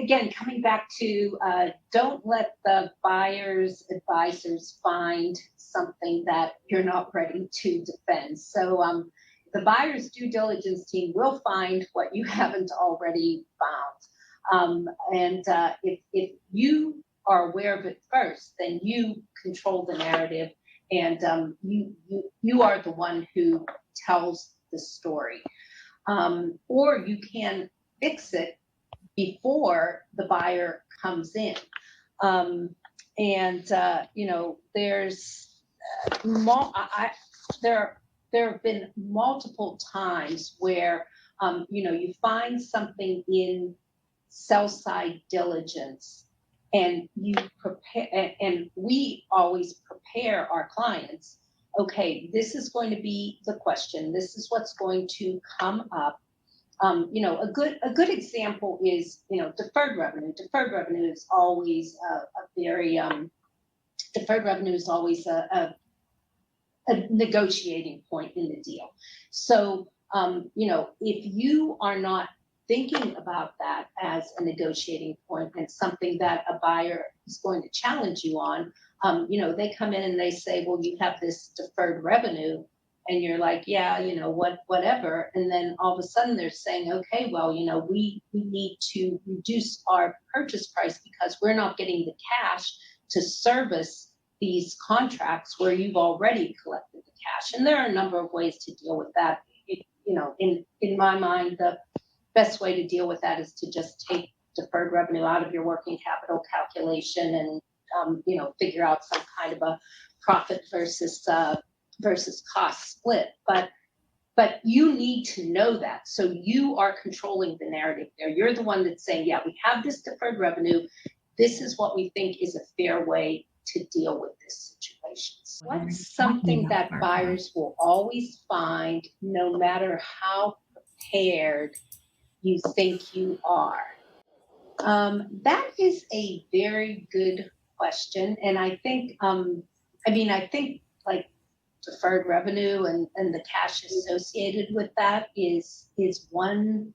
again, coming back to don't let the buyer's advisors find something that you're not ready to defend. So the buyer's due diligence team will find what you haven't already found. If you are aware of it first, then you control the narrative, and you are the one who tells the story. Or you can fix it before the buyer comes in. There's there have been multiple times where you find something in sell side diligence, and you prepare, and we always prepare our clients. Okay, this is going to be the question. This is what's going to come up. A good example is deferred revenue. Deferred revenue is always a negotiating point in the deal. So if you are not thinking about that as a negotiating point and something that a buyer is going to challenge you on, they come in and they say, well, you have this deferred revenue. And you're like, yeah, whatever. And then all of a sudden they're saying, okay, well, we need to reduce our purchase price because we're not getting the cash to service these contracts where you've already collected the cash. And there are a number of ways to deal with that. In my mind, the best way to deal with that is to just take deferred revenue out of your working capital calculation and, figure out some kind of a profit versus cost split. But you need to know that. So you are controlling the narrative there. You're the one that's saying, yeah, we have this deferred revenue. This is what we think is a fair way to deal with this situation. What's something that buyers will always find, no matter how prepared you think you are? That is a very good question. And I think, like deferred revenue and the cash associated with that is one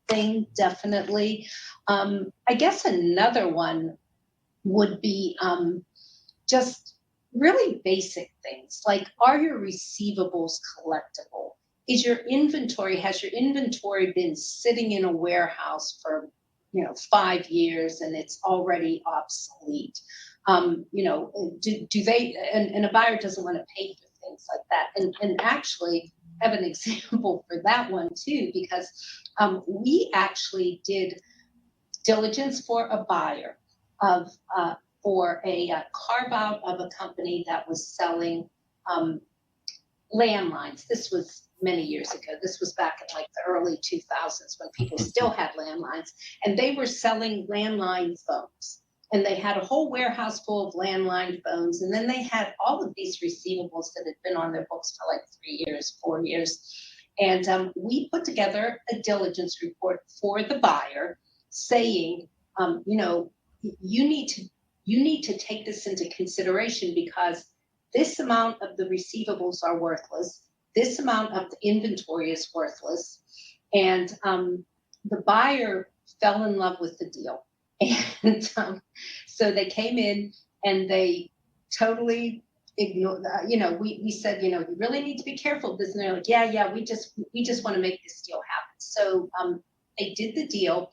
thing, definitely. I guess another one would be just really basic things like, are your receivables collectible? Has your inventory been sitting in a warehouse for 5 years and it's already obsolete? Do they, and a buyer doesn't want to pay for things like that. And actually have an example for that one too, because we actually did diligence for a buyer for a carve out of a company that was selling landlines. This was many years ago. This was back in like the early 2000s when people still had landlines, and they were selling landline phones. And they had a whole warehouse full of landline phones. And then they had all of these receivables that had been on their books for like 3 years, 4 years. And we put together a diligence report for the buyer saying, you need to take this into consideration because this amount of the receivables are worthless. This amount of the inventory is worthless. And the buyer fell in love with the deal. And so they came in and they totally ignored, we said, you really need to be careful of this. And they're like, yeah, we just want to make this deal happen. So they did the deal.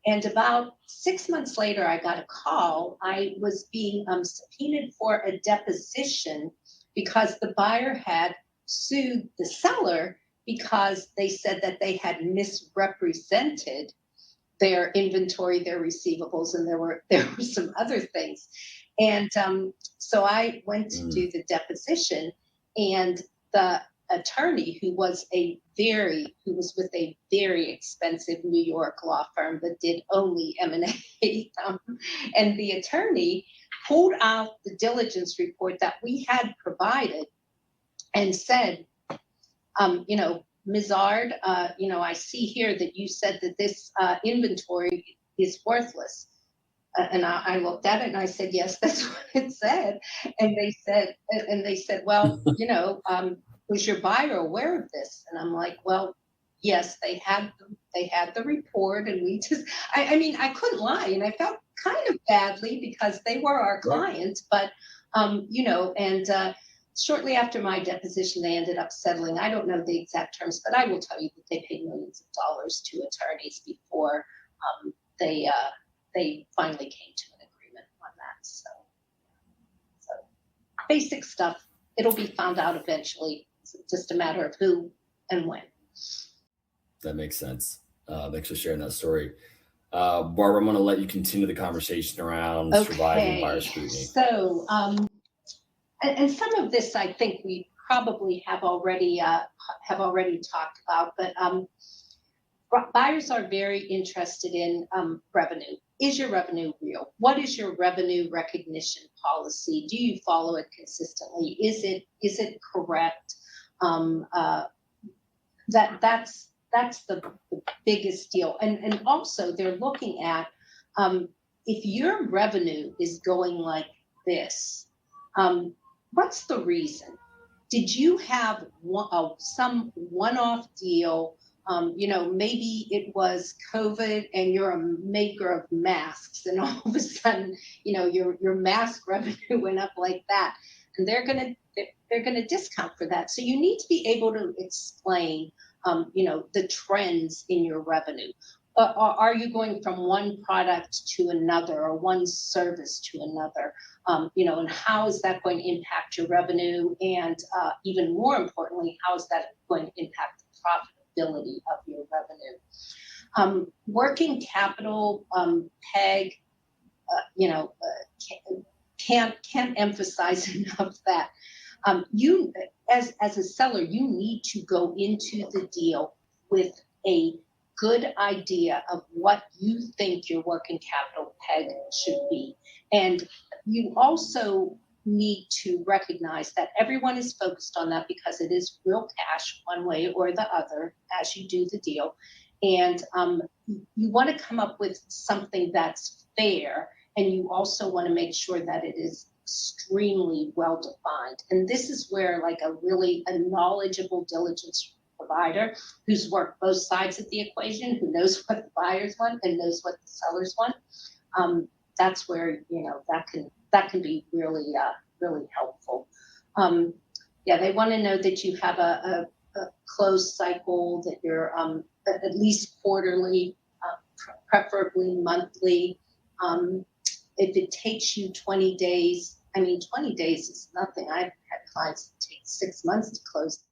And about 6 months later, I got a call. I was being subpoenaed for a deposition because the buyer had sued the seller because they said that they had misrepresented their inventory, their receivables, and there were some other things. And so I went to do the deposition, and the attorney who was with a very expensive New York law firm that did only M&A, and the attorney pulled out the diligence report that we had provided and said, Ms. Ard, I see here that you said that this inventory is worthless. And I looked at it and I said, yes, that's what it said. And they said, well, was your buyer aware of this? And I'm like, well, Yes, they had the report, and we just, I mean, I couldn't lie, and I felt kind of badly because they were our Right. clients, but you know, and shortly after my deposition, they ended up settling. I don't know the exact terms, but I will tell you that they paid millions of dollars to attorneys before um, they they finally came to an agreement on that. So basic stuff. It'll be found out eventually. It's just a matter of who and when. That makes sense. Thanks for sharing that story. Barbara, I'm going to let you continue the conversation around surviving buyer Okay, scrutiny. so and some of this I think we probably have already talked about, but buyers are very interested in revenue. Is your revenue real? What is your revenue recognition policy? Do you follow it consistently? Is it correct? That's the biggest deal. And also they're looking at if your revenue is going like this, what's the reason? Did you have some one-off deal? You know, maybe it was COVID and you're a maker of masks, and all of a sudden, you know, your mask revenue went up like that, and they're gonna discount for that. So you need to be able to explain, you know, the trends in your revenue. Are you going from one product to another or one service to another? You know, and how is that going to impact your revenue? And even more importantly, how is that going to impact the profitability of your revenue? Working capital, PEG, you know, can't emphasize enough that you, as a seller, you need to go into the deal with a good idea of what you think your working capital PEG should be. And you also need to recognize that everyone is focused on that because it is real cash one way or the other as you do the deal. And you want to come up with something that's fair, and you also want to make sure that it is extremely well defined. And this is where like a knowledgeable diligence provider who's worked both sides of the equation, who knows what the buyers want and knows what the sellers want, that's where, you know, that can be really really helpful. Yeah, they want to know that you have a close cycle, that you're at least quarterly, preferably monthly. If it takes you 20 days, I mean, 20 days is nothing. I've had clients that take 6 months to close.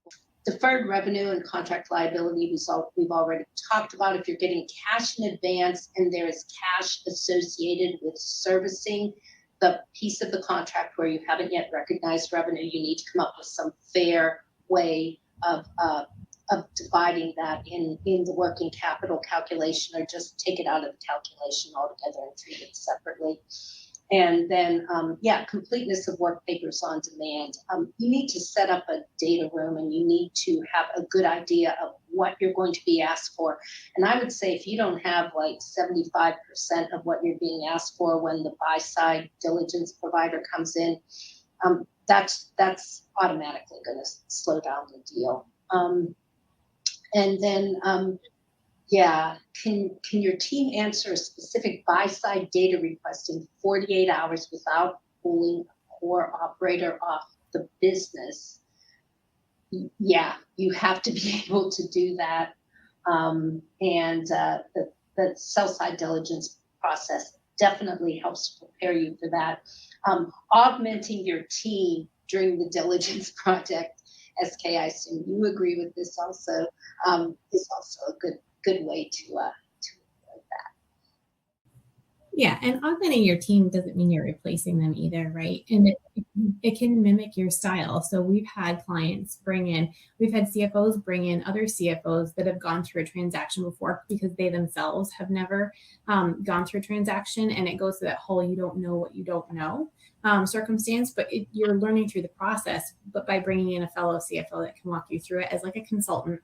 Deferred revenue and contract liability, we've already talked about. If you're getting cash in advance and there is cash associated with servicing the piece of the contract where you haven't yet recognized revenue, you need to come up with some fair way of dividing that in the working capital calculation, or just take it out of the calculation altogether and treat it separately. And then, completeness of work papers on demand. You need to set up a data room, and you need to have a good idea of what you're going to be asked for. And I would say if you don't have like 75% of what you're being asked for when the buy side diligence provider comes in, that's automatically going to slow down the deal. And then, can your team answer a specific buy-side data request in 48 hours without pulling a core operator off the business? Yeah, you have to be able to do that. And the sell-side diligence process definitely helps prepare you for that. Augmenting your team during the diligence project, SK, I assume you agree with this also, is also a good way to avoid that. Yeah, and augmenting your team doesn't mean you're replacing them either, right? And it can mimic your style. So we've had CFOs bring in other CFOs that have gone through a transaction before because they themselves have never gone through a transaction, and it goes to that whole you don't know what you don't know circumstance, but you're learning through the process. But by bringing in a fellow CFO that can walk you through it as like a consultant,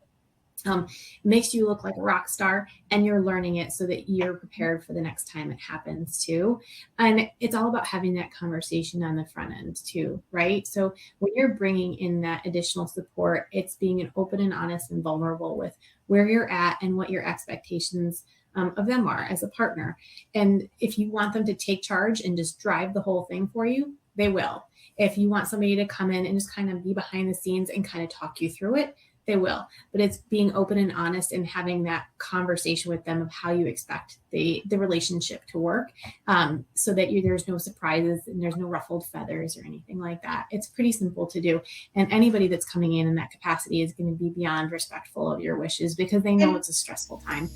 makes you look like a rock star, and you're learning it so that you're prepared for the next time it happens too. And it's all about having that conversation on the front end too, right? So when you're bringing in that additional support, it's being an open and honest and vulnerable with where you're at and what your expectations of them are as a partner. And if you want them to take charge and just drive the whole thing for you, they will. If you want somebody to come in and just kind of be behind the scenes and kind of talk you through it, they will. But it's being open and honest and having that conversation with them of how you expect the relationship to work, so that there's no surprises and there's no ruffled feathers or anything like that. It's pretty simple to do. And anybody that's coming in that capacity is going to be beyond respectful of your wishes, because they know it's a stressful time.